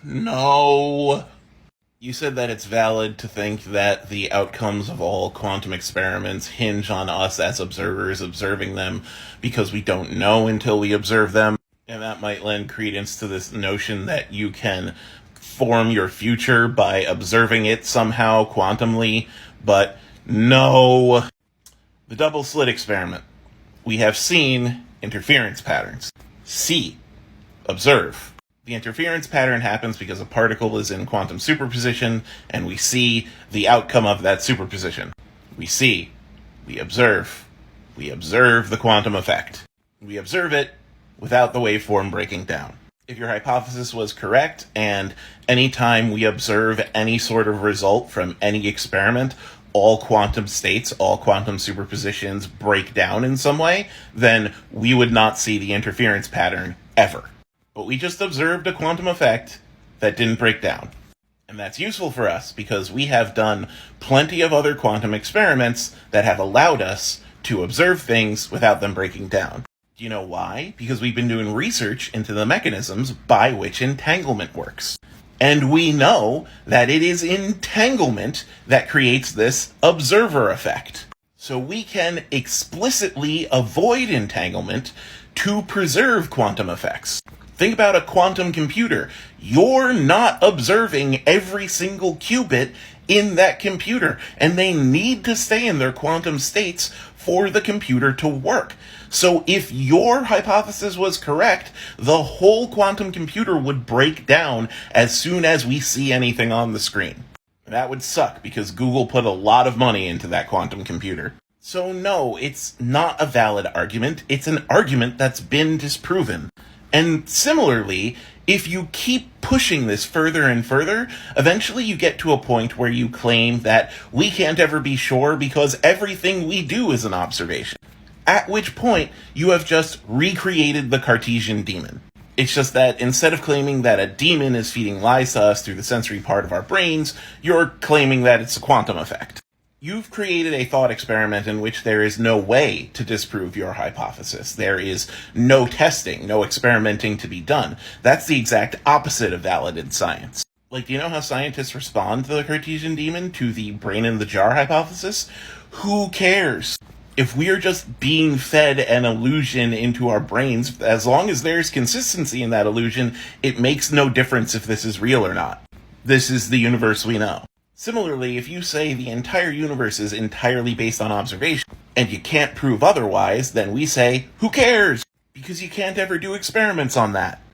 No. You said that it's valid to think that the outcomes of all quantum experiments hinge on us as observers observing them because we don't know until we observe them. And that might lend credence to this notion that you can form your future by observing it somehow quantumly. But no. The double slit experiment. We have seen interference patterns. See. Observe. The interference pattern happens because a particle is in quantum superposition, and we see the outcome of that superposition. We see. We observe. We observe the quantum effect. We observe it without the waveform breaking down. If your hypothesis was correct, and anytime we observe any sort of result from any experiment, all quantum states, all quantum superpositions break down in some way, then we would not see the interference pattern ever. But we just observed a quantum effect that didn't break down. And that's useful for us because we have done plenty of other quantum experiments that have allowed us to observe things without them breaking down. Do you know why? Because we've been doing research into the mechanisms by which entanglement works. And we know that it is entanglement that creates this observer effect. So we can explicitly avoid entanglement to preserve quantum effects. Think about a quantum computer. You're not observing every single qubit in that computer, and they need to stay in their quantum states for the computer to work. So if your hypothesis was correct, the whole quantum computer would break down as soon as we see anything on the screen. That would suck because Google put a lot of money into that quantum computer. So no, it's not a valid argument. It's an argument that's been disproven. And similarly, if you keep pushing this further and further, eventually you get to a point where you claim that we can't ever be sure because everything we do is an observation. At which point, you have just recreated the Cartesian demon. It's just that instead of claiming that a demon is feeding lies to us through the sensory part of our brains, you're claiming that it's a quantum effect. You've created a thought experiment in which there is no way to disprove your hypothesis. There is no testing, no experimenting to be done. That's the exact opposite of valid in science. Like, do you know how scientists respond to the Cartesian demon, to the brain in the jar hypothesis? Who cares? If we are just being fed an illusion into our brains, as long as there's consistency in that illusion, it makes no difference if this is real or not. This is the universe we know. Similarly, if you say the entire universe is entirely based on observation, and you can't prove otherwise, then we say, who cares? Because you can't ever do experiments on that.